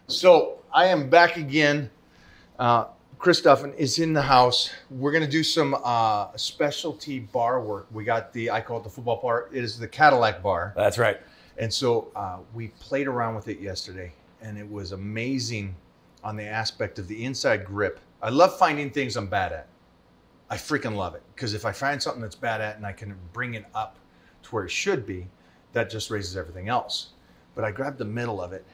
So I am back again. Chris Duffin is in the house. We're going to do some specialty bar work. We got I call it the football bar. It is the Cadillac bar. That's right. And so we played around with it yesterday, and it was amazing on the aspect of the inside grip. I love finding things I'm bad at. I freaking love it, because if I find something that's bad at and I can bring it up to where it should be, that just raises everything else. But I grabbed the middle of it,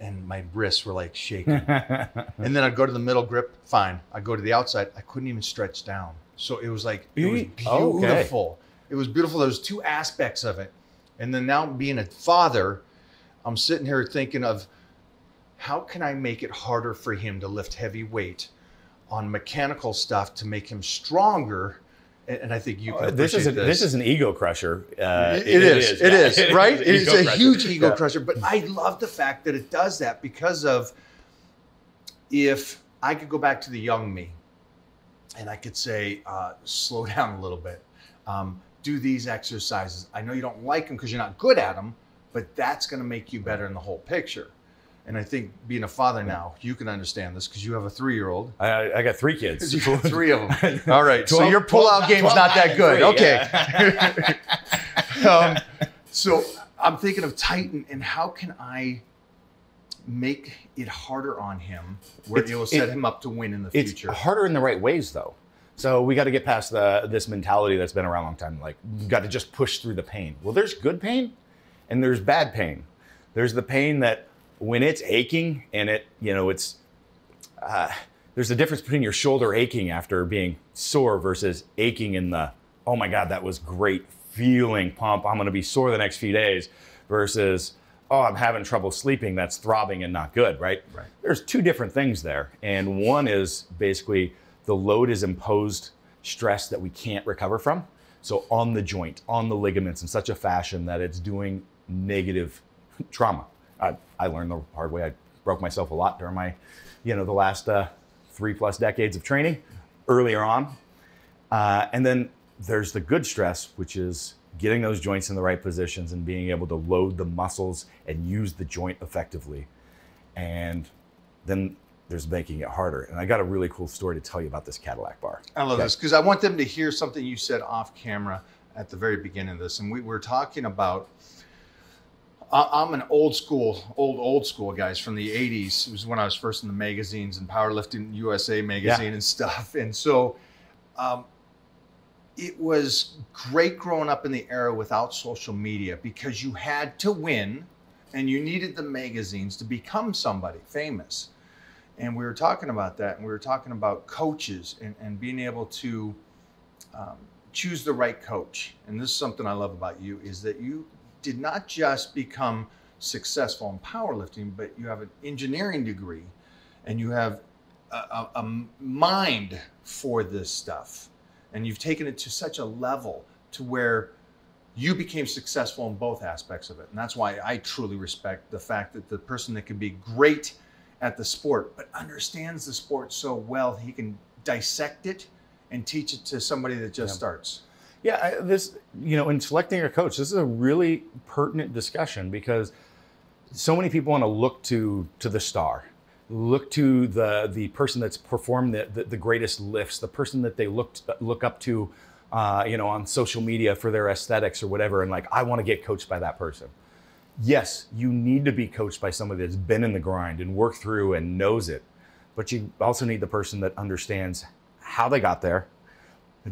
and my wrists were like shaking. And then I'd go to the middle grip, fine. I'd go to the outside, I couldn't even stretch down. So it was like, it was beautiful. It was beautiful. There was two aspects of it. And then now being a father, I'm sitting here thinking of how can I make it harder for him to lift heavy weight on mechanical stuff to make him stronger. And I think you can appreciate this. This is an ego crusher. It is, right? It is a huge ego crusher. But I love the fact that it does that, because of, if I could go back to the young me and I could say, slow down a little bit, do these exercises. I know you don't like them because you're not good at them, but that's going to make you better in the whole picture. And I think being a father now, you can understand this because you have a 3-year-old. I got 3 kids. You got 3 of them. All right. So your pull-out game's not that good. Three, okay. Yeah. So I'm thinking of Titan, and how can I make it harder on him where it will set him up to win in the future? It's harder in the right ways, though. So we got to get past this mentality that's been around a long time. Like, you got to just push through the pain. Well, there's good pain and there's bad pain. There's the pain that when it's aching and there's a difference between your shoulder aching after being sore versus aching in the, oh my God, that was great feeling pump, I'm going to be sore the next few days, versus, oh, I'm having trouble sleeping, that's throbbing and not good, right? Right. There's two different things there. And one is basically the load is imposed stress that we can't recover from. So on the joint, on the ligaments in such a fashion that it's doing negative trauma. I learned the hard way. I broke myself a lot during my, the last 3+ decades of training earlier on. And then there's the good stress, which is getting those joints in the right positions and being able to load the muscles and use the joint effectively. And then there's making it harder. And I got a really cool story to tell you about this Cadillac bar. I love this, because I want them to hear something you said off camera at the very beginning of this. And we were talking about, I'm an old school guys from the 80s. It was when I was first in the magazines and Powerlifting USA magazine and stuff. And so it was great growing up in the era without social media, because you had to win and you needed the magazines to become somebody famous. And we were talking about that, and we were talking about coaches and being able to choose the right coach. And this is something I love about you, is that you did not just become successful in powerlifting, but you have an engineering degree and you have a mind for this stuff. And you've taken it to such a level to where you became successful in both aspects of it. And that's why I truly respect the fact that the person that can be great at the sport, but understands the sport so well, he can dissect it and teach it to somebody that just starts. Yeah, in selecting your coach, this is a really pertinent discussion, because so many people want to look to the star, look to the person that's performed the greatest lifts, the person that they look up to, on social media for their aesthetics or whatever, and like, I want to get coached by that person. Yes, you need to be coached by somebody that's been in the grind and worked through and knows it, but you also need the person that understands how they got there,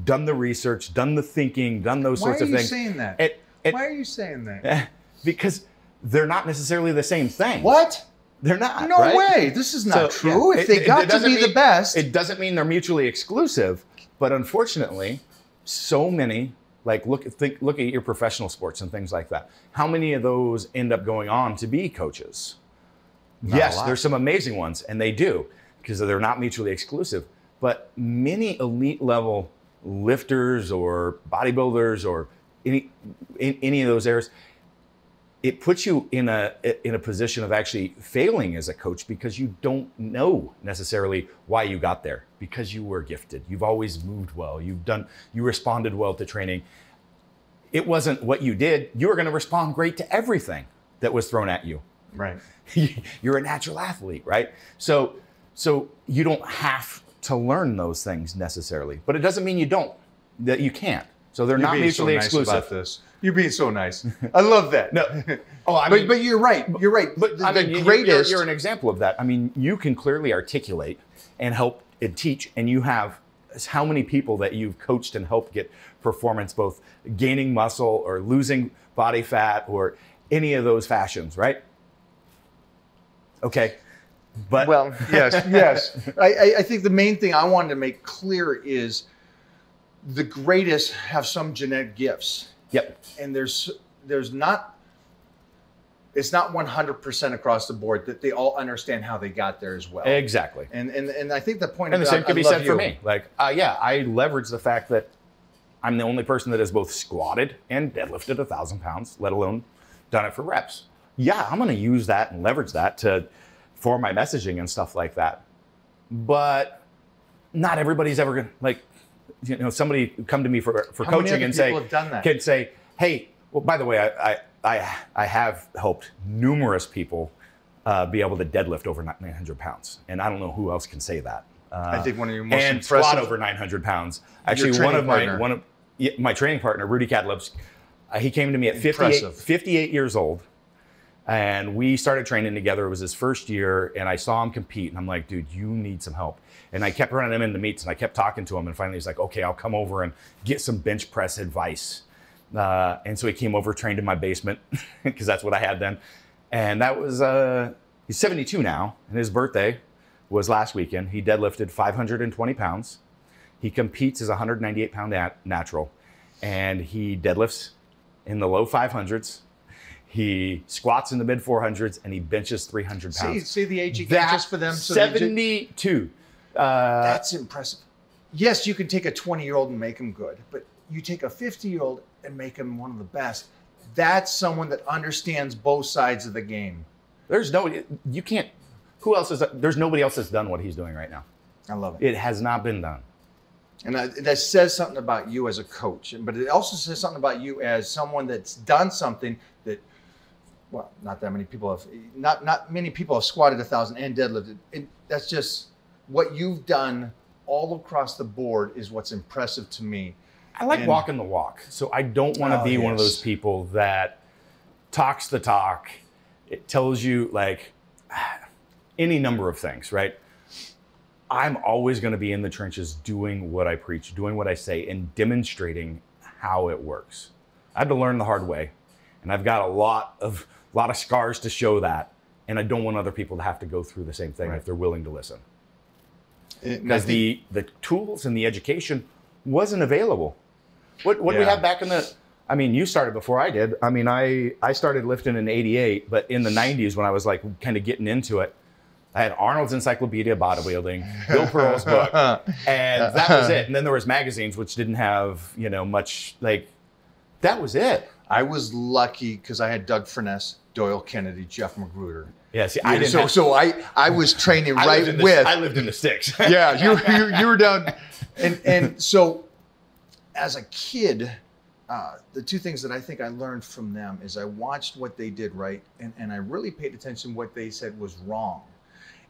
done the research, done the thinking, done those sorts of things. Why are you saying that? Why are you saying that? Because they're not necessarily the same thing. What? They're not. No way. This is not true. If they got to be the best. It doesn't mean they're mutually exclusive, but unfortunately, so many, like look at your professional sports and things like that. How many of those end up going on to be coaches? Yes, there's some amazing ones, and they do, because they're not mutually exclusive. But many elite level lifters or bodybuilders or any of those areas, it puts you in a position of actually failing as a coach, because you don't know necessarily why you got there, because you were gifted. You've always moved well. You responded well to training. It wasn't what you did. You were going to respond great to everything that was thrown at you. Right. You're a natural athlete, right? So you don't have to learn those things necessarily, but it doesn't mean that you can't. So they're not mutually exclusive. About this. You're being so nice. I love that. No. Oh, I mean, but you're right. You're right. But the greatest. You're an example of that. I mean, you can clearly articulate and help and teach, and you have how many people that you've coached and helped get performance, both gaining muscle or losing body fat or any of those fashions, right? Okay. But well, yes. I think the main thing I wanted to make clear is the greatest have some genetic gifts. Yep. And there's not, it's not 100% across the board that they all understand how they got there as well. Exactly. And I think the point and of the same could be said for me. Like, yeah, I leverage the fact that I'm the only person that has both squatted and deadlifted 1,000 pounds, let alone done it for reps. Yeah, I'm going to use that and leverage that for my messaging and stuff like that. But not everybody's ever going to, like, you know, somebody come to me for coaching and say, hey, well, by the way, I have helped numerous people be able to deadlift over 900 pounds. And I don't know who else can say that. I think one of your most and impressive, squat over 900 pounds. Actually, one of my training partner, Rudy Cadlips, he came to me at 58 years old. And we started training together. It was his first year, and I saw him compete. And I'm like, dude, you need some help. And I kept running him into meets, and I kept talking to him. And finally, he's like, okay, I'll come over and get some bench press advice. And so he came over, trained in my basement, because that's what I had then. And that was, he's 72 now, and his birthday was last weekend. He deadlifted 520 pounds. He competes as a 198-pound natural, and he deadlifts in the low 500s. He squats in the mid 400s, and he benches 300 pounds. See the age you get just for them? So 72. That's impressive. Yes, you can take a 20-year-old and make him good, but you take a 50-year-old and make him one of the best. That's someone that understands both sides of the game. There's nobody else that's done what he's doing right now. I love it. It has not been done. And that says something about you as a coach, but it also says something about you as someone that's done something that, well, not many people have squatted 1,000 and deadlifted. That's just what you've done all across the board is what's impressive to me. I like walking the walk, so I don't want to be one of those people that talks the talk. It tells you like any number of things, right? I'm always going to be in the trenches doing what I preach, doing what I say, and demonstrating how it works. I had to learn the hard way, and I've got a lot of scars to show that, and I don't want other people to have to go through the same thing if they're willing to listen. Because the tools and the education wasn't available. What do we have back in the... I mean, you started before I did. I mean, I started lifting in '88, but in the '90s when I was like kind of getting into it, I had Arnold's Encyclopedia of Bodybuilding, Bill Pearl's book, and that was it. And then there was magazines which didn't have, much, like, that was it. I was lucky because I had Doug Furness, Doyle Kennedy, Jeff Magruder. Yeah, see, I didn't. I was training I lived in the sticks. Yeah, you were down, and so as a kid, the two things that I think I learned from them is I watched what they did right, and I really paid attention to what they said was wrong.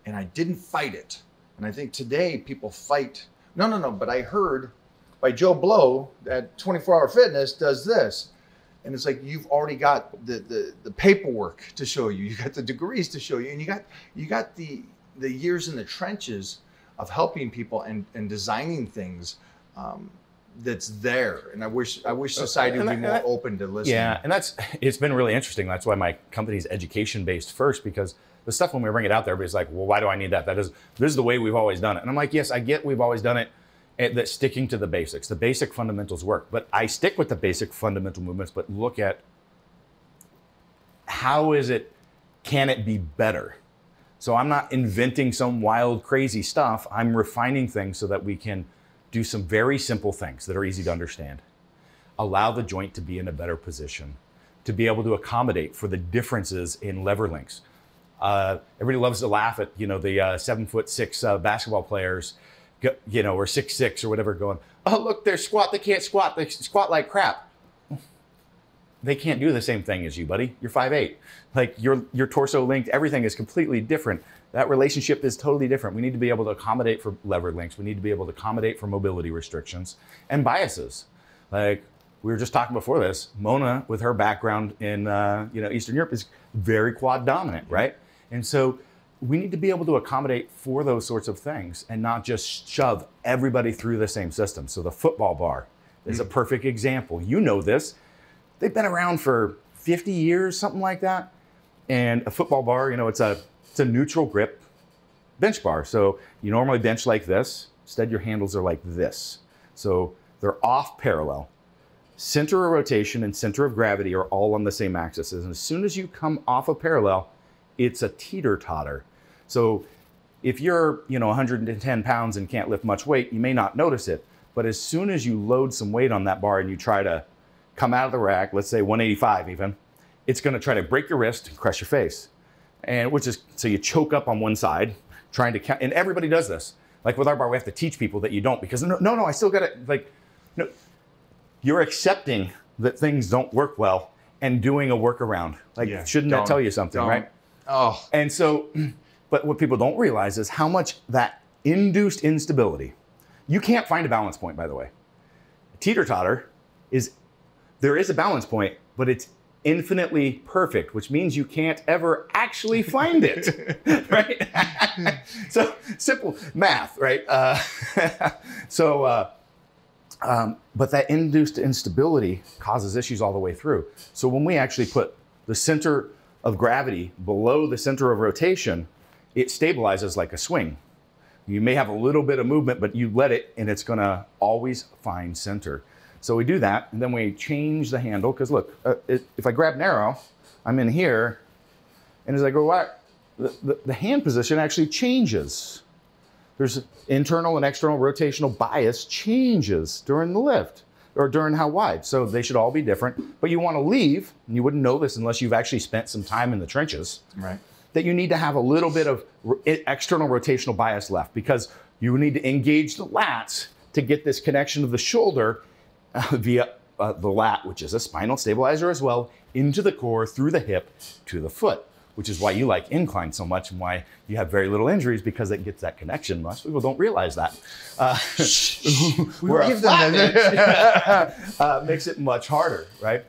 And I didn't fight it. And I think today people fight. No. But I heard by Joe Blow that 24 Hour Fitness does this. And it's like you've already got the paperwork to show you. You got the degrees to show you. And you got the years in the trenches of helping people and designing things that's there. And I wish society would be more open to listening. Yeah, and it's been really interesting. That's why my company's education based first, because the stuff when we bring it out there, everybody's like, well, why do I need that? This is the way we've always done it. And I'm like, yes, I get we've always done it. That sticking to the basics, the basic fundamentals work. But I stick with the basic fundamental movements, but look at can it be better? So I'm not inventing some wild, crazy stuff. I'm refining things so that we can do some very simple things that are easy to understand. Allow the joint to be in a better position, to be able to accommodate for the differences in lever lengths. Everybody loves to laugh at, the 7'6" basketball players, or 6'6" or whatever, going, oh, look, they can't squat. They squat like crap. they can't do the same thing as you, buddy. You're 5'8". Like your torso linked, everything is completely different. That relationship is totally different. We need to be able to accommodate for lever links. We need to be able to accommodate for mobility restrictions and biases. Like we were just talking before this, Mona with her background in Eastern Europe is very quad dominant, right? And so we need to be able to accommodate for those sorts of things and not just shove everybody through the same system. So the football bar is a perfect example. You know this. They've been around for 50 years, something like that. And a football bar, it's a neutral grip bench bar. So you normally bench like this. Instead, your handles are like this. So they're off parallel. Center of rotation and center of gravity are all on the same axis. And as soon as you come off of parallel, it's a teeter-totter. So if you're 110 pounds and can't lift much weight, you may not notice it. But as soon as you load some weight on that bar and you try to come out of the rack, let's say 185 even, it's going to try to break your wrist and crush your face. And so you choke up on one side trying to count. And everybody does this. Like with our bar, we have to teach people that you don't, because no, I still got it. Like, you're accepting that things don't work well and doing a workaround. Like, shouldn't that tell you something, right? Oh. And so, but what people don't realize is how much that induced instability. You can't find a balance point, by the way. Teeter-totter there is a balance point, but it's infinitely perfect, which means you can't ever actually find it, right? So simple math, right? But that induced instability causes issues all the way through. So when we actually put the center of gravity below the center of rotation, it stabilizes like a swing. You may have a little bit of movement, but you let it and it's gonna always find center. So we do that, and then we change the handle, because look, if I grab narrow, I'm in here, and as I go out, the hand position actually changes. There's internal and external rotational bias changes during the lift, or during how wide. So they should all be different, but you want to leave, and you wouldn't know this unless you've actually spent some time in the trenches, right? That you need to have a little bit of external rotational bias left, because you need to engage the lats to get this connection of the shoulder via the lat, which is a spinal stabilizer as well, into the core, through the hip, to the foot, which is why you like incline so much and why you have very little injuries, because it gets that connection. Most people don't realize that. Where a flat bench makes it much harder, right?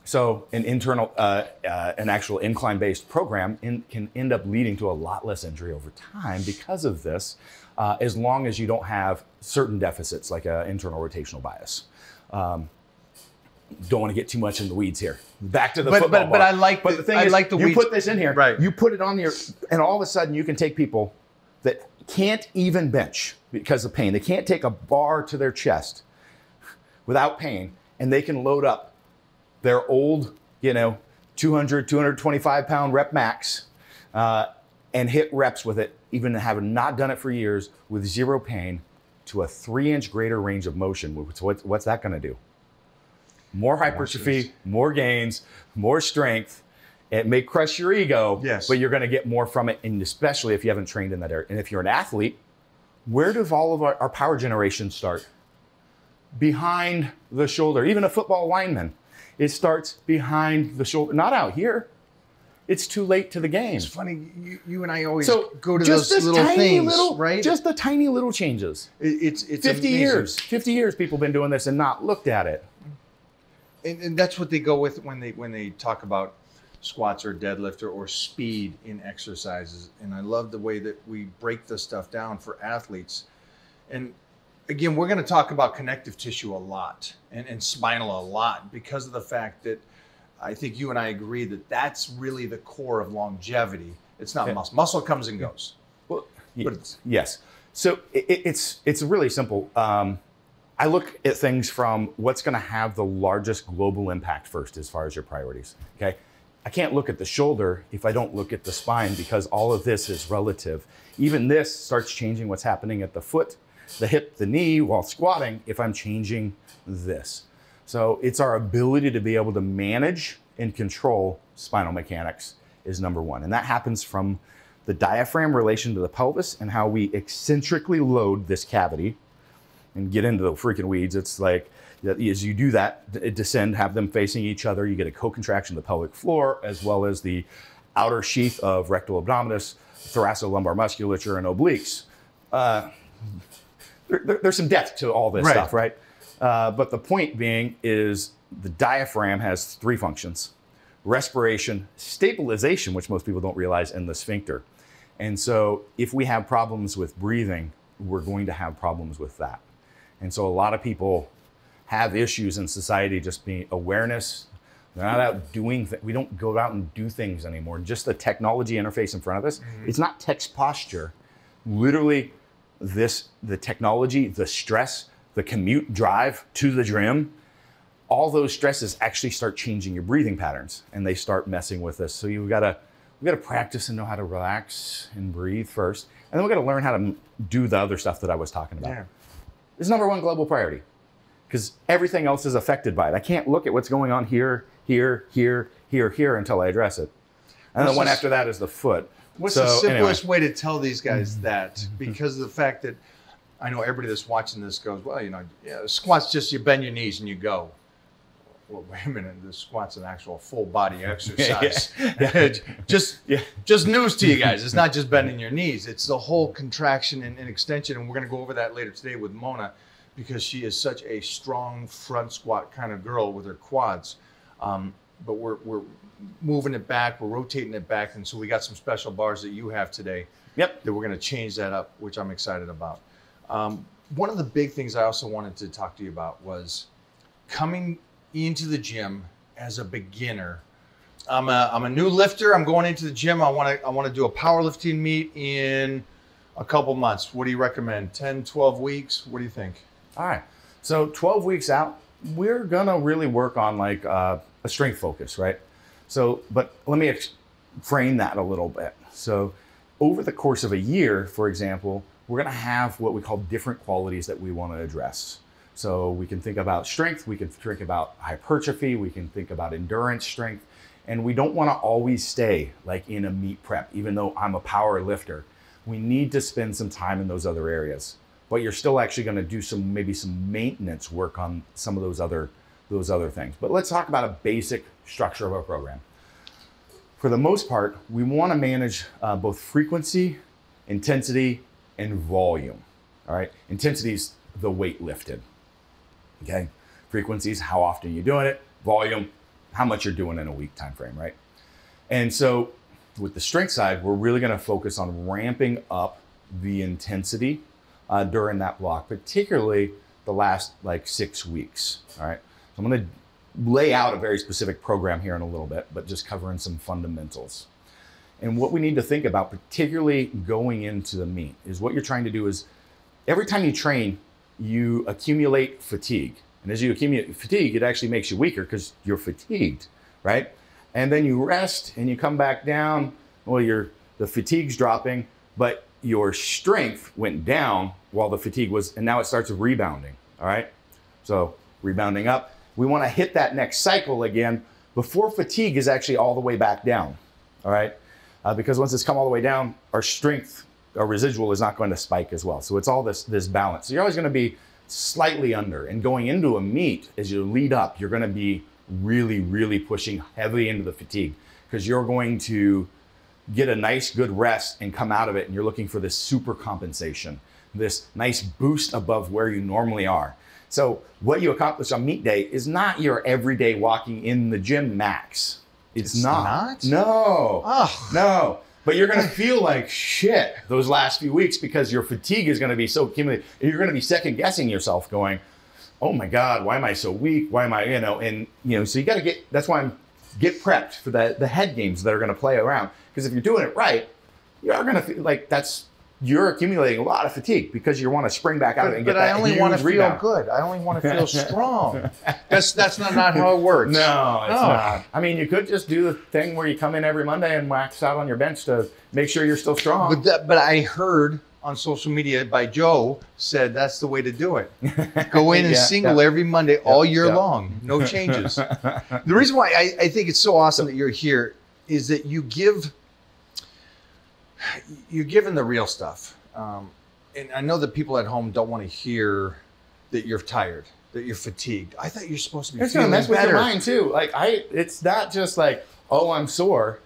So an internal, an actual incline-based program can end up leading to a lot less injury over time because of this, as long as you don't have certain deficits like an internal rotational bias. Don't want to get too much in the weeds here. Back to the football bar. But I like the thing is, the you weeds. put this in here, right? You put it on here, and all of a sudden you can take people that can't even bench because of pain. They can't take a bar to their chest without pain, and they can load up their old, 200, 225 pound rep max, and hit reps with it, even having not done it for years, with zero pain, to a 3-inch greater range of motion. What's that going to do? More hypertrophy, more gains, more strength. It may crush your ego, yes, but you're going to get more from it, and especially if you haven't trained in that area. And if you're an athlete, where does all of our power generation start? Behind the shoulder. Even a football lineman, it starts behind the shoulder, not out here. It's too late to the game. It's funny, you and I always go to those little things, right? Just the tiny little changes. It's 50 amazing. years. 50 years people have been doing this and not looked at it. And that's what they go with when they talk about squats or deadlift or speed in exercises. And I love the way that we break this stuff down for athletes. And again, we're going to talk about connective tissue a lot and spinal a lot, because of the fact that I think you and I agree that that's really the core of longevity. It's not muscle. Muscle comes and goes. Well, yes. So it's really simple. I look at things from what's going to have the largest global impact first, as far as your priorities. Okay, I can't look at the shoulder if I don't look at the spine, because all of this is relative. Even this starts changing what's happening at the foot, the hip, the knee while squatting if I'm changing this. So it's our ability to be able to manage and control spinal mechanics is number one. And that happens from the diaphragm relation to the pelvis and how we eccentrically load this cavity. And get into the freaking weeds. It's like, As you do that, descend, have them facing each other, you get a co-contraction of the pelvic floor, as well as the outer sheath of rectal abdominis, thoracolumbar musculature, and obliques. There's some depth to all this stuff, right? But the point being is the diaphragm has 3 functions: respiration, stabilization, which most people don't realize, and the sphincter. And so if we have problems with breathing, we're going to have problems with that. And so a lot of people have issues in society, just being awareness. They're not out doing things. We don't go out and do things anymore. Just the technology interface in front of us. It's not text posture. Literally, the technology, the stress, the commute drive to the gym, all those stresses actually start changing your breathing patterns, and they start messing with us. So we gotta practice and know how to relax and breathe first, and then we gotta learn how to do the other stuff that I was talking about. Yeah. It's #1 global priority, because everything else is affected by it. I can't look at what's going on here, here, here, here, here until I address it. And the one after that is the foot. What's the simplest way to tell these guys that? Because of the fact that I know everybody that's watching this goes, well, you know, squats just you bend your knees and you go. Well, wait a minute, the squat's an actual full body exercise. Just news to you guys. It's not just bending your knees. It's the whole contraction and extension. And we're going to go over that later today with Mona, because she is such a strong front squat kind of girl with her quads. But we're moving it back, we're rotating it back. And so we got some special bars that you have today. That we're going to change that up, which I'm excited about. One of the big things I also wanted to talk to you about was coming into the gym as a beginner. I'm a new lifter. I'm going into the gym. I want to do a powerlifting meet in a couple months. What do you recommend? 10, 12 weeks? What do you think? All right. So 12 weeks out, we're going to really work on like a strength focus, right? So, but let me frame that a little bit. So over the course of a year, for example, we're going to have what we call different qualities that we want to address. So we can think about strength, we can think about hypertrophy, we can think about endurance strength, and we don't want to always stay like in a meet prep. Even though I'm a power lifter, we need to spend some time in those other areas. But you're still actually going to do maybe some maintenance work on some of those other things. But let's talk about a basic structure of our program. For the most part, we want to manage both frequency, intensity, and volume. All right, intensity is the weight lifted. Okay, frequency is how often you're doing it. Volume, how much you're doing in a week time frame, right? And so with the strength side, we're really going to focus on ramping up the intensity during that block, particularly the last like 6 weeks. All right, so I'm going to lay out a very specific program here in a little bit, but just covering some fundamentals. And what we need to think about, particularly going into the meet, is what you're trying to do is every time you train, you accumulate fatigue. And as you accumulate fatigue, it actually makes you weaker because you're fatigued, right? And then you rest and you come back down. Well, the fatigue's dropping, but your strength went down while the fatigue was, and now it starts rebounding, all right? So rebounding up. We want to hit that next cycle again before fatigue is actually all the way back down, all right? Because once it's come all the way down, our strength, our residual is not going to spike as well. So it's all this balance. So you're always going to be slightly under. And going into a meet, as you lead up, you're going to be really, really pushing heavily into the fatigue, because you're going to get a nice, good rest and come out of it, and you're looking for this super compensation, this nice boost above where you normally are. So what you accomplish on meet day is not your everyday walking in the gym max. It's not? No. Oh. No. But you're going to feel like shit those last few weeks because your fatigue is going to be so accumulated. You're going to be second guessing yourself going, oh my God, why am I so weak? Why am I, so you got to that's why get prepped for the head games that are going to play around. Because if you're doing it right, you're going to feel like you're accumulating a lot of fatigue because you want to spring back out and get that huge rebound. But I only want to feel good. I only want to feel strong. That's not how it works. No, it's not. I mean, you could just do the thing where you come in every Monday and wax out on your bench to make sure you're still strong. But I heard on social media by Joe said that's the way to do it. Go in and single every Monday all year long. No changes. The reason why I think it's so awesome that you're here is that you're giving the real stuff. And I know that people at home don't want to hear that you're tired. that you're fatigued. I thought you're supposed to be It's gonna feeling mess with better. your mind too. Like it's not just like, oh, I'm sore.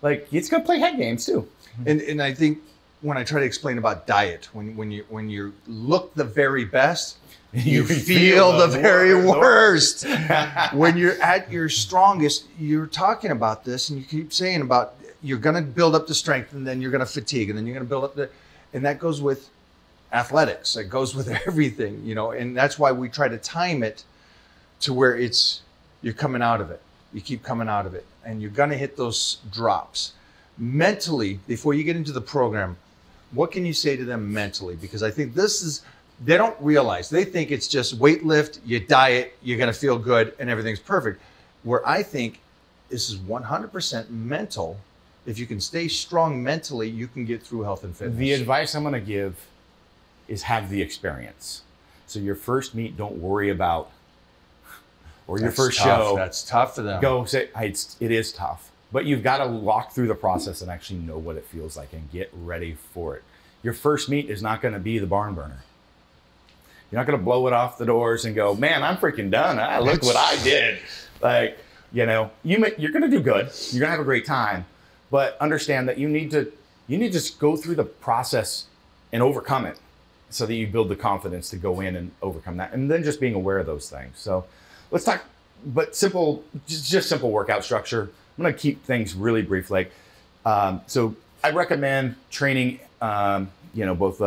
Like it's gonna play head games too. And I think when I try to explain about diet, when you look the very best, you feel the very worst. When you're at your strongest, you're talking about this, and you keep saying about you're going to build up the strength, and then you're going to fatigue, and then you're going to build up and that goes with athletics. It goes with everything, you know, and that's why we try to time it to where you're coming out of it. You keep coming out of it, and you're going to hit those drops. Mentally, before you get into the program, what can you say to them mentally? Because I think they don't realize. They think it's just weight lift, you diet, you're going to feel good, and everything's perfect. Where I think this is 100% mental. If you can stay strong mentally, you can get through health and fitness. The advice I'm going to give is have the experience. So your first meet, don't worry about, or your first show. That's tough for them. Go say, it is tough. But you've got to walk through the process and actually know what it feels like and get ready for it. Your first meet is not going to be the barn burner. You're not going to blow it off the doors and go, man, I'm freaking done. Look what I did. Like, you know, you're going to do good. You're going to have a great time. But understand that you need to just go through the process and overcome it so that you build the confidence to go in and overcome that. And then just being aware of those things. So let's talk, but just simple workout structure. I'm going to keep things really brief. Like, so I recommend training, both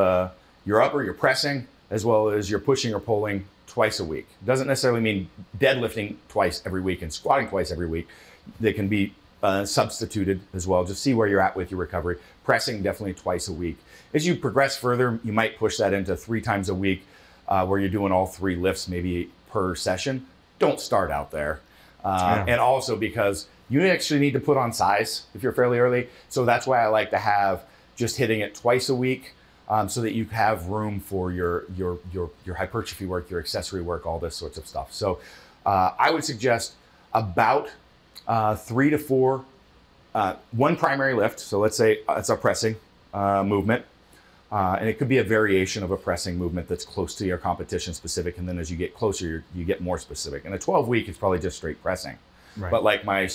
your upper, your pressing, as well as your pushing or pulling twice a week. Doesn't necessarily mean deadlifting twice every week and squatting twice every week. They can be substituted as well. Just see where you're at with your recovery. Pressing definitely twice a week. As you progress further, you might push that into 3 times a week where you're doing all 3 lifts maybe per session. Don't start out there. And also because you actually need to put on size if you're fairly early. So that's why I like to have just hitting it twice a week so that you have room for your hypertrophy work, your accessory work, all this sorts of stuff. So I would suggest about 3 to 4, one primary lift. So let's say it's a pressing movement. And it could be a variation of a pressing movement that's close to your competition specific. And then as you get closer, you get more specific. And a 12-week is probably just straight pressing. Right. But like my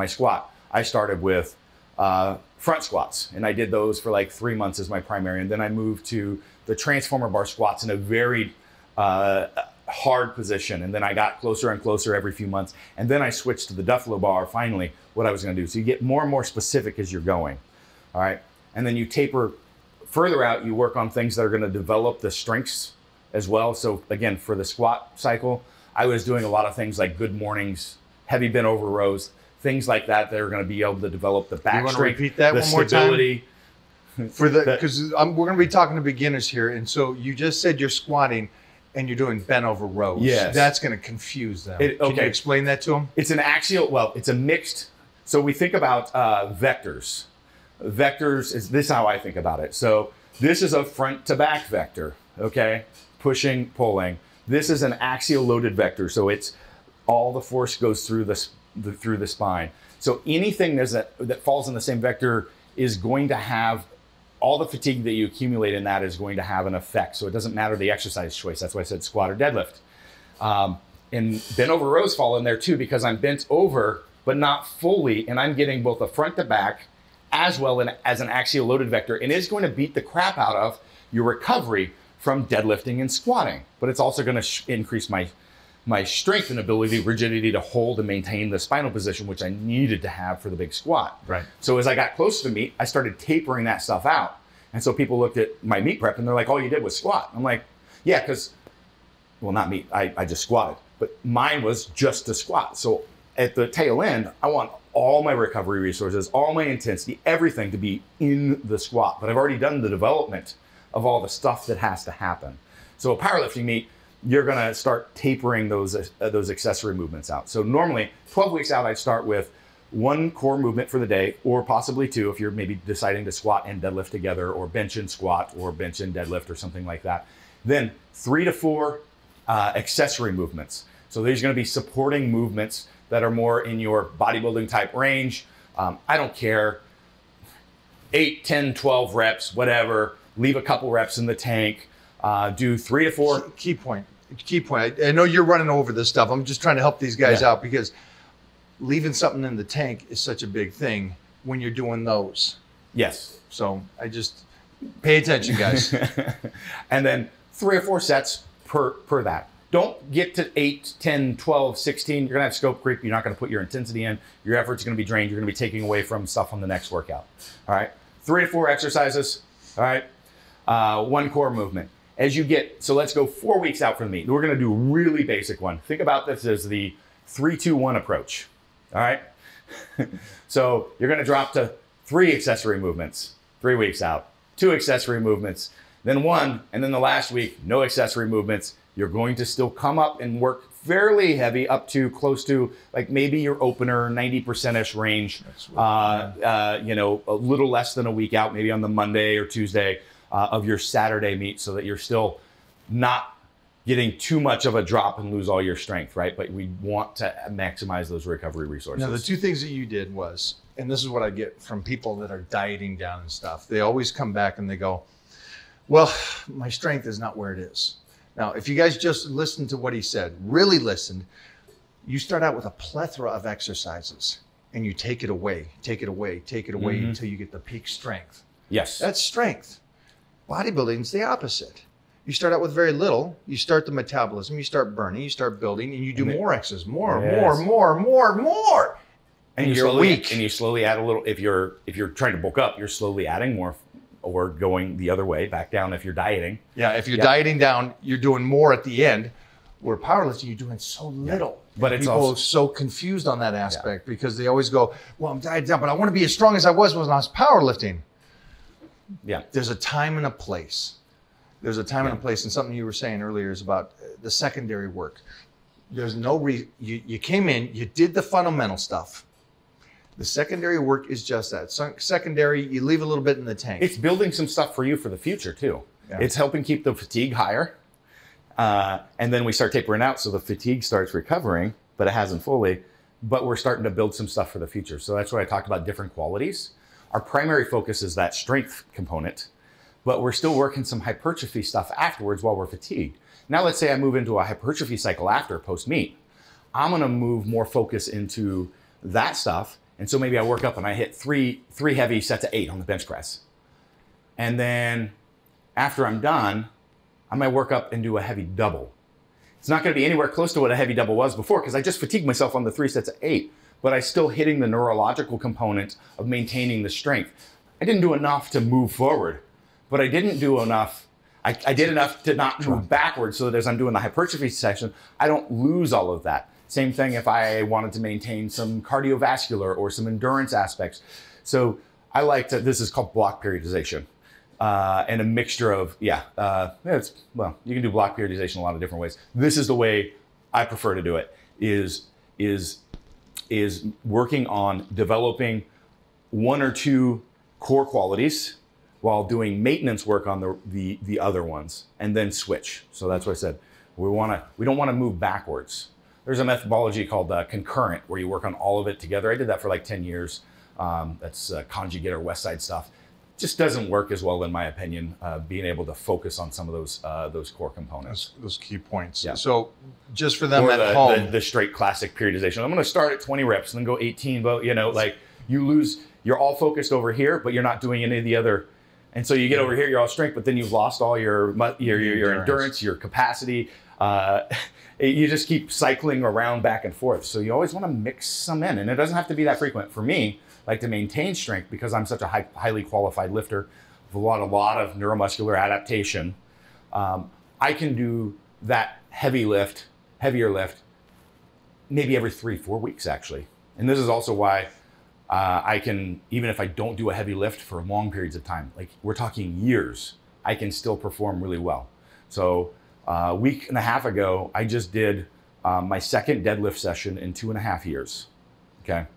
squat, I started with front squats, and I did those for like 3 months as my primary. And then I moved to the transformer bar squats in a very hard position. And then I got closer and closer every few months. And then I switched to the Duffin bar, finally, what I was going to do. So you get more and more specific as you're going. All right. And then you taper further out, you work on things that are going to develop the strengths as well. So again, for the squat cycle, I was doing a lot of things like good mornings, heavy bent over rows, things like that. They're going to be able to develop the back strength, repeat that the one stability. More time? For the because we're going to be talking to beginners here, and so you just said you're squatting and you're doing bent over rows. Yes, that's going to confuse them. Can you explain that to them? It's an axial. Well, it's a mixed. So we think about vectors. Vectors is this how I think about it. So this is a front to back vector. Okay, pushing, pulling. This is an axial loaded vector. So it's all the force goes through the spine. So anything that falls in the same vector is going to have all the fatigue that you accumulate in that is going to have an effect. So it doesn't matter the exercise choice. That's why I said squat or deadlift. And bent over rows fall in there too because I'm bent over, but not fully. And I'm getting both a front to back as well as an axial loaded vector. And it's going to beat the crap out of your recovery from deadlifting and squatting. But it's also going to increase my strength and ability, rigidity to hold and maintain the spinal position, which I needed to have for the big squat. Right. So as I got closer to meet, I started tapering that stuff out. And so people looked at my meet prep and they're like, all you did was squat. I'm like, yeah, because, well, not meet, I just squatted, but mine was just a squat. So at the tail end, I want all my recovery resources, all my intensity, everything to be in the squat. But I've already done the development of all the stuff that has to happen. So a powerlifting meet, you're going to start tapering those accessory movements out. So normally 12 weeks out, I'd start with 1 core movement for the day, or possibly 2 if you're maybe deciding to squat and deadlift together, or bench and squat, or bench and deadlift, or something like that. Then 3 to 4 accessory movements. So there's going to be supporting movements that are more in your bodybuilding type range. I don't care, 8, 10, 12 reps, whatever. Leave a couple reps in the tank. Do 3 to 4. Key point. key point. I know you're running over this stuff. I'm just trying to help these guys out because leaving something in the tank is such a big thing when you're doing those. Yes. So I just pay attention, guys. And then 3 or 4 sets per that. Don't get to 8, 10, 12, 16. You're going to have scope creep. You're not going to put your intensity in. Your effort's going to be drained. You're going to be taking away from stuff on the next workout. All right. 3 to 4 exercises. All right. 1 core movement. As you get, so let's go 4 weeks out from the meet. We're going to do a really basic one. Think about this as the 3-2-1 approach. All right. So you're going to drop to 3 accessory movements 3 weeks out, 2 accessory movements, then 1, and then the last week, no accessory movements. You're going to still come up and work fairly heavy up to close to like maybe your opener 90%-ish range, you know, a little less than a week out, maybe on the Monday or Tuesday of your Saturday meet, so that you're still not getting too much of a drop and lose all your strength, right? But we want to maximize those recovery resources. Now, the 2 things that you did was, and this is what I get from people that are dieting down and stuff, they always come back and they go, well, my strength is not where it is. Now, if you guys just listened to what he said, really listened, you start out with a plethora of exercises and you take it away, take it away, take it away until you get the peak strength. Yes. That's strength. Bodybuilding is the opposite. You start out with very little, you start the metabolism, you start burning, you start building, and you do more exercises, more. And you're weak. And you slowly add a little, if you're trying to bulk up, you're slowly adding more, or going the other way, back down if you're dieting. Yeah, if you're dieting down, you're doing more at the end. Where powerlifting, you're doing so little. But it's people also are so confused on that aspect because they always go, well, I'm dieting down, but I want to be as strong as I was when I was powerlifting. Yeah. There's a time and a place. There's a time and a place, and something you were saying earlier is about the secondary work. There's no reason, you came in, you did the fundamental stuff. The secondary work is just that. Secondary, you leave a little bit in the tank. It's building some stuff for you for the future too. Yeah. It's helping keep the fatigue higher. And then we start tapering out, so the fatigue starts recovering, but it hasn't fully. But we're starting to build some stuff for the future. So that's why I talked about different qualities. Our primary focus is that strength component, but we're still working some hypertrophy stuff afterwards while we're fatigued. Now let's say I move into a hypertrophy cycle after post-meet. I'm going to move more focus into that stuff. And so maybe I work up and I hit three heavy sets of 8 on the bench press. And then after I'm done, I might work up and do a heavy double. It's not going to be anywhere close to what a heavy double was before because I just fatigued myself on the 3 sets of 8, but I'm still hitting the neurological component of maintaining the strength. I didn't do enough to move forward, but I didn't do enough. I did enough to not move backwards so that as I'm doing the hypertrophy section, I don't lose all of that. Same thing if I wanted to maintain some cardiovascular or some endurance aspects. So I like to, this is called block periodization. And a mixture of, well, you can do block periodization a lot of different ways. This is the way I prefer to do it, is working on developing 1 or 2 core qualities while doing maintenance work on the other ones, and then switch. So that's what I said. We don't want to move backwards. There's a methodology called concurrent, where you work on all of it together. I did that for like 10 years. That's conjugate or West Side stuff. Just doesn't work as well, in my opinion, being able to focus on some of those core components. Those key points. Yeah. So just for them at home. The straight classic periodization. I'm going to start at 20 reps and then go 18, but you know, like you're all focused over here, but you're not doing any of the other. And so you get over here, you're all strength, but then you've lost all your endurance, your capacity. You just keep cycling around back and forth. So you always want to mix some in, and it doesn't have to be that frequent. For me, like to maintain strength, because I'm such a highly qualified lifter with a lot of neuromuscular adaptation, I can do that heavier lift, maybe every 3-4 weeks actually. And this is also why I can, even if I don't do a heavy lift for long periods of time, like we're talking years, I can still perform really well. So a week and a half ago, I just did my second deadlift session in 2.5 years, okay?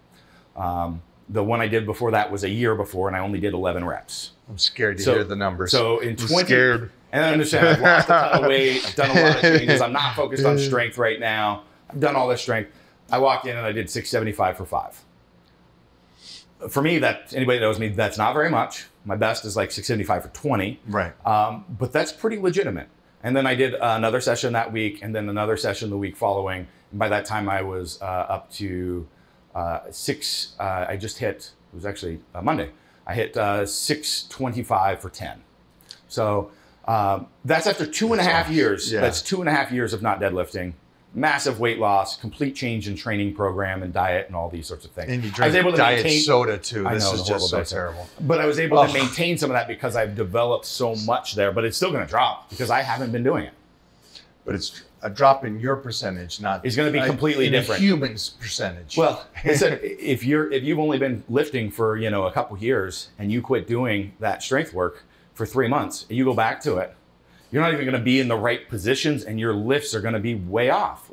The one I did before that was a year before, and I only did 11 reps. I'm scared to hear the numbers. So in 20, scared. And I understand I've lost a ton of weight, I've done a lot of changes, I'm not focused on strength right now, I've done all this strength. I walked in and I did 675 for 5. For me, anybody that knows me, that's not very much. My best is like 675 for 20. Right. But that's pretty legitimate. And then I did another session that week, and then another session the week following. And by that time, I was up to six. I just hit, it was actually Monday, I hit 625 for 10. So that's after 2.5 years. Yeah. That's 2.5 years of not deadlifting. Massive weight loss, complete change in training program and diet and all these sorts of things. And you drink diet soda too. This is just so terrible. But I was able to maintain some of that because I've developed so much there, but it's still going to drop because I haven't been doing it. But it's a drop in your percentage, not it's going to be completely different. A human's percentage. Well, if you've only been lifting for a couple years and you quit doing that strength work for 3 months, and you go back to it, you're not even going to be in the right positions, and your lifts are going to be way off.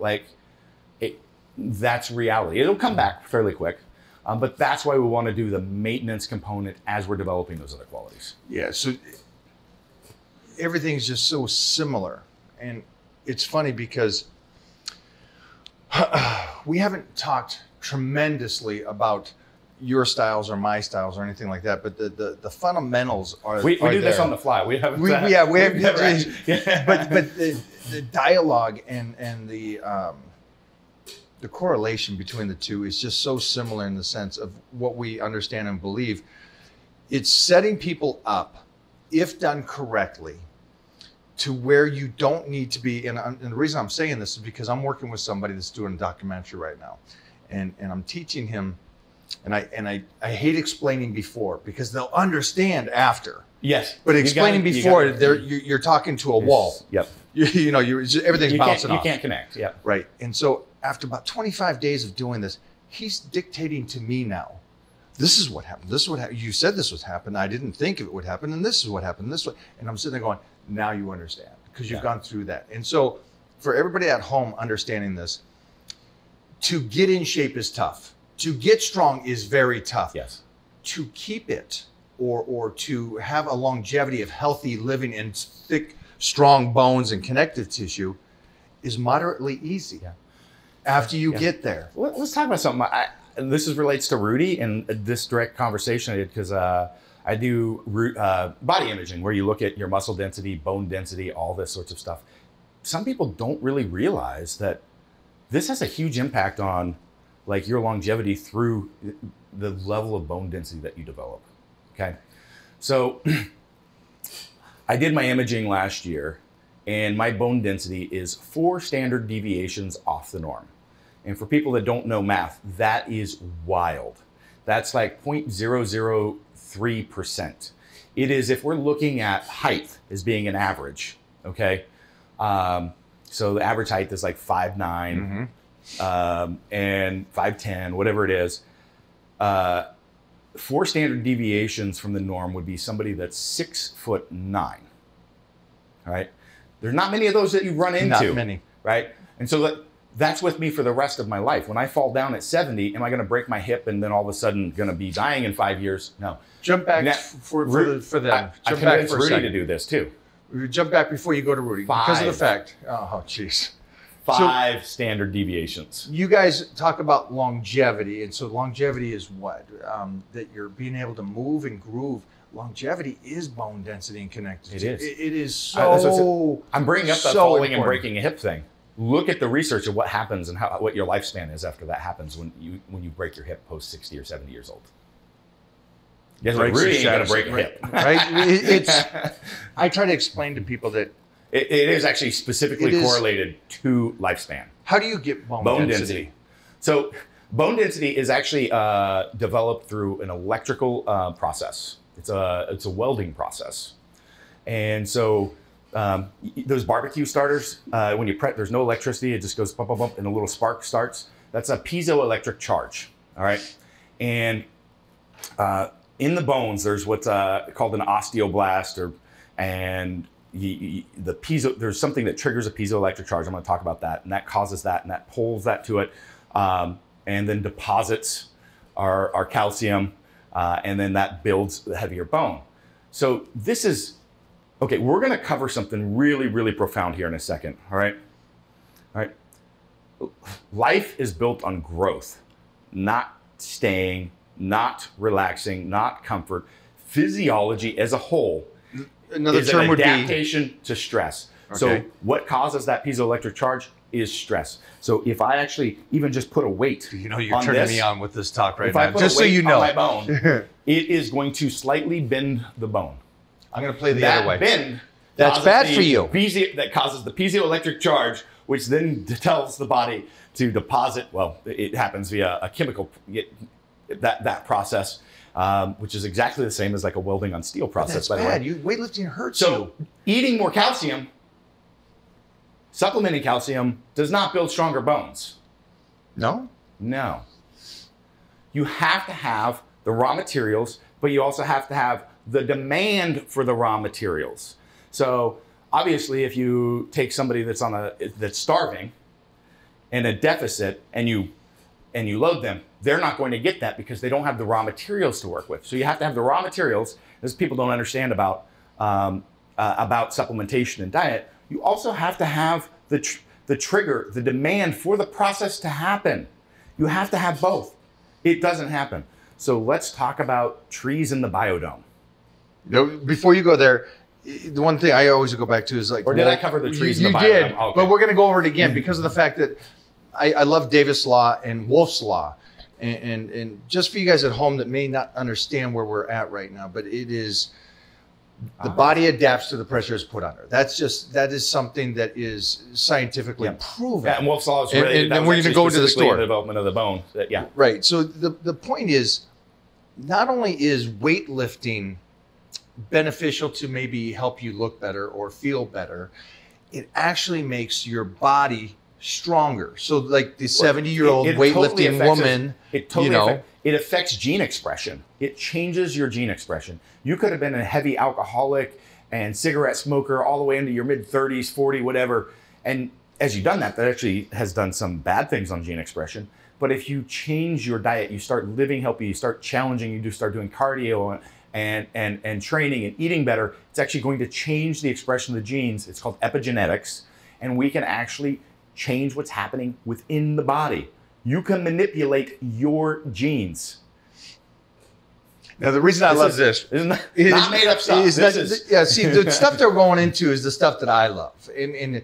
That's reality. It'll come back fairly quick, but that's why we want to do the maintenance component as we're developing those other qualities. Yeah. So everything's just so similar, and it's funny because we haven't talked tremendously about your styles or my styles or anything like that, but the fundamentals are. We do this there. on the fly. We haven't. We have. But the dialogue and the correlation between the two is just so similar in the sense of what we understand and believe. It's setting people up, if done correctly, to where you don't need to be. And the reason I'm saying this is because I'm working with somebody that's doing a documentary right now, and I'm teaching him. And I hate explaining before because they'll understand after. Yes. But explaining before, you're talking to a wall. Yep. Everything's bouncing off. You can't connect. Yeah. Right. And so after about 25 days of doing this, he's dictating to me now. This is what happened. This is what happened. You said this would happen. I didn't think it would happen. And this is what happened. And I'm sitting there going, now you understand because you've gone through that. And so for everybody at home understanding this, to get in shape is tough. To get strong is very tough. Yes. To keep it or to have a longevity of healthy living and thick, strong bones and connective tissue is moderately easy. Yeah. After you get there. Let's talk about something. This relates to Rudy and this direct conversation I did because I do body imaging where you look at your muscle density, bone density, all this sorts of stuff. Some people don't really realize that this has a huge impact on your longevity through the level of bone density that you develop. Okay. So I did my imaging last year and my bone density is 4 standard deviations off the norm. And for people that don't know math, that is wild. That's like 0.003%. It is, if we're looking at height as being an average, okay? So the average height is like 5'9", mm-hmm. And 5'10", whatever it is. 4 standard deviations from the norm would be somebody that's 6'9". All right, there's not many of those that you run into. Not many, right? And so that's with me for the rest of my life. When I fall down at 70, am I going to break my hip and then all of a sudden going to be dying in 5 years? No. Jump back for them. I convinced Rudy to do this too. Jump back before you go to Rudy 5. because of the fact. Oh, jeez. 5 standard deviations. You guys talk about longevity, and so longevity is what? That you're being able to move and groove. Longevity is bone density and connective. It is. It is so. I'm bringing up that so falling important. And breaking a hip thing. Look at the research of what happens and what your lifespan is after that happens when you break your hip post 60 or 70 years old. Guess what? Really ain't gonna break a hip, right? I try to explain to people that it is actually specifically correlated to lifespan. How do you get bone density? So bone density is actually developed through an electrical process. It's a welding process, and so those barbecue starters, when you press, there's no electricity. It just goes bump, bump, bump, and a little spark starts. That's a piezoelectric charge. All right, and in the bones, there's what's called an osteoblast, there's something that triggers a piezoelectric charge. I'm going to talk about that, and that causes that, and that pulls that to it, and then deposits our calcium, and then that builds the heavier bone. So this is, okay, we're going to cover something really, really profound here in a second, all right? All right. Life is built on growth, not staying, not relaxing, not comfort. Physiology as a whole Another is term an would be adaptation to stress. So what causes that piezoelectric charge is stress. So if I actually even just put a weight, you're turning me on with this talk right now. Just so you know, on my bone, it is going to slightly bend the bone. I'm going to play the other way. Bend that's bad for you. That causes the piezoelectric charge, which then tells the body to deposit. Well, it happens via a chemical that process, which is exactly the same as like a welding on steel process. That's bad. Weightlifting hurts you. So eating more calcium, supplementing calcium, does not build stronger bones. No? No. You have to have the raw materials, but you also have to have the demand for the raw materials. So obviously, if you take somebody that's starving and a deficit and you load them, they're not going to get that because they don't have the raw materials to work with. So you have to have the raw materials. This people don't understand about supplementation and diet. You also have to have the trigger, the demand for the process to happen. You have to have both. It doesn't happen. So let's talk about trees in the biodome. Before you go there, the one thing I always go back to is like... Or did I cover the trees in the biodome? You did, okay. But we're going to go over it again because of the fact that I love Davis' Law and Wolff's Law. And just for you guys at home that may not understand where we're at right now, but it is... The body adapts to the pressure it's put under. That is something that is scientifically proven. Yeah, and Wolff's Law is really... And we're going to go to the store. The development of the bone. Right. So the point is, not only is weightlifting beneficial to maybe help you look better or feel better, it actually makes your body stronger. So like the 70-year-old weightlifting woman, it affects gene expression. It changes your gene expression. You could have been a heavy alcoholic and cigarette smoker all the way into your mid-30s, 40, whatever. And as you've done that actually has done some bad things on gene expression. But if you change your diet, you start living healthy, you start challenging, you start doing cardio and training and eating better, it's actually going to change the expression of the genes. It's called epigenetics. And we can actually change what's happening within the body. You can manipulate your genes. Now, the reason I love this is not made up stuff. See, the stuff they're going into is the stuff that I love. And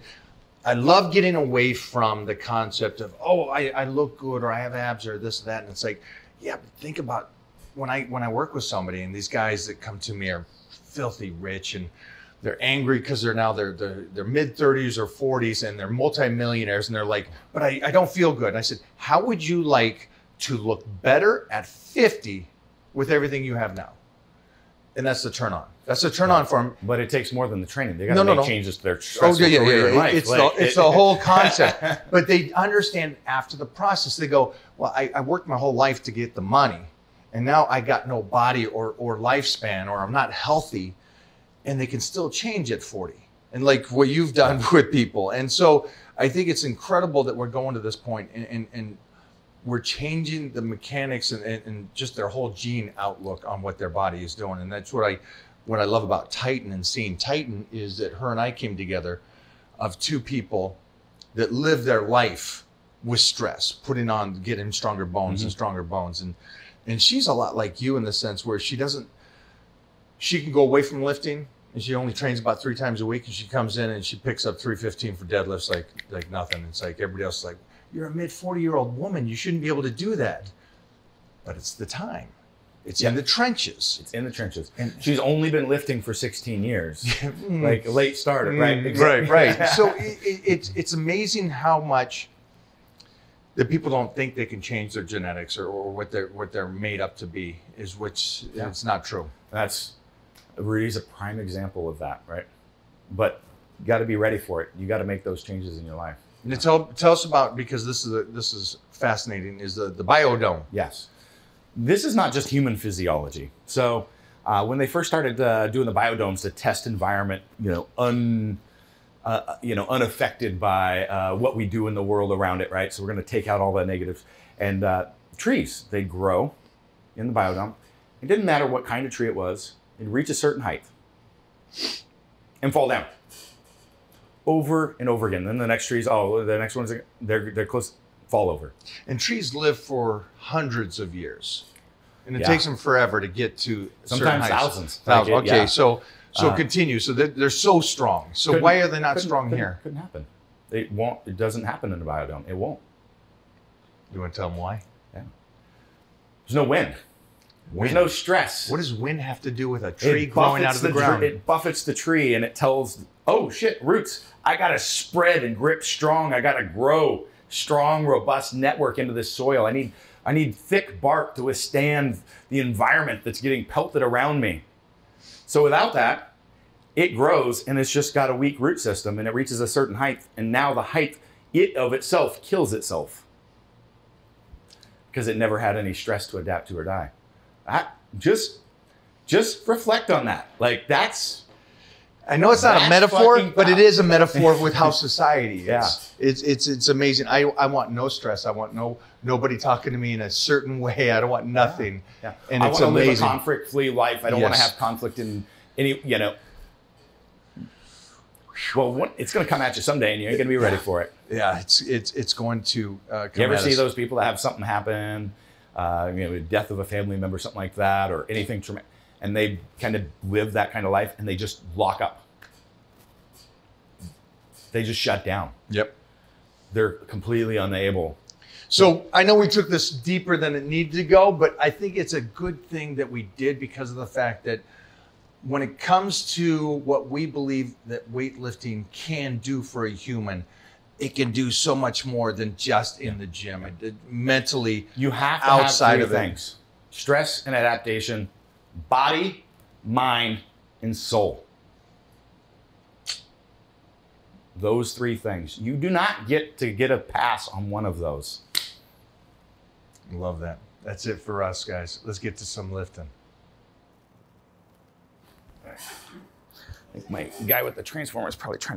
I love getting away from the concept of, I look good or I have abs or this or that. And it's like, yeah, but think about when I work with somebody and these guys that come to me are filthy rich and they're angry because they're mid-30s or 40s and they're multimillionaires and they're like, but I don't feel good. And I said, how would you like to look better at 50 with everything you have now? And that's the turn on. That's the turn on for them. But it takes more than the training. They got to make changes to their stressful career in life. It's the whole concept. But they understand after the process. They go, well, I worked my whole life to get the money. And now I got no body or lifespan or I'm not healthy. And they can still change at 40. And like what you've done with people. And so I think it's incredible that we're going to this point and we're changing the mechanics and just their whole gene outlook on what their body is doing. And that's what I love about Titan and seeing Titan is that her and I came together of two people that live their life with stress, getting stronger bones and stronger bones. And she's a lot like you in the sense where she can go away from lifting and she only trains about 3 times a week and she comes in and she picks up 315 for deadlifts like nothing. It's like everybody else is like, you're a mid-40-year-old woman. You shouldn't be able to do that. But it's the time. It's in the trenches. It's in the trenches. And she's only been lifting for 16 years, like a late starter, right? Exactly. Right. So it's amazing how much that people don't think they can change their genetics or what they're made up to be it's not true. Rudy's a prime example of that, right? But you got to be ready for it. You got to make those changes in your life. And tell us about, because this is fascinating, is the biodome. Yes. This is not just human physiology. So when they first started doing the biodomes to test environment, unaffected by what we do in the world around it, right? So we're going to take out all the negatives. And trees, they grow in the biodome. It didn't matter what kind of tree it was. It'd reach a certain height and fall down. Over and over again. Then the next trees, the next ones, they're close, fall over. And trees live for hundreds of years. And it takes them forever to get to sometimes thousands. Okay, so So continue. So they're so strong. So why are they not strong here? Couldn't happen. It won't. It doesn't happen in a biodome. It won't. You want to tell them why? Yeah. There's no wind. There's no stress. What does wind have to do with a tree growing out of the ground? It buffets the tree and it tells, oh shit, roots, I got to spread and grip strong. I got to grow strong, robust network into this soil. I need thick bark to withstand the environment that's getting pelted around me. So without that, it grows and it's just got a weak root system and it reaches a certain height. And now the height, it of itself kills itself because it never had any stress to adapt to or die. Just reflect on that. Like that's, I know it's not a metaphor, but it is a metaphor with how society is. Yeah. It's amazing. I want no stress. I want nobody talking to me in a certain way. I don't want nothing. Yeah. And I it's want to amazing. live a conflict-free life. I don't want to have conflict in any, you know. Well, it's going to come at you someday, and you ain't going to be ready for it. Yeah, it's going to come You ever at see us. those people that have something happen, death of a family member, something like that, or anything traumatic, and they kind of live that kind of life, and they just lock up. They just shut down. Yep. They're completely unable. So I know we took this deeper than it needed to go, but I think it's a good thing that we did because of the fact that when it comes to what we believe that weightlifting can do for a human, it can do so much more than just in the gym. Mentally, you have to outside have of three things: stress and adaptation, body, mind, and soul. Those three things. You do not get to get a pass on one of those. Love that. That's it for us, guys. Let's get to some lifting. I think my guy with the transformer is probably trying to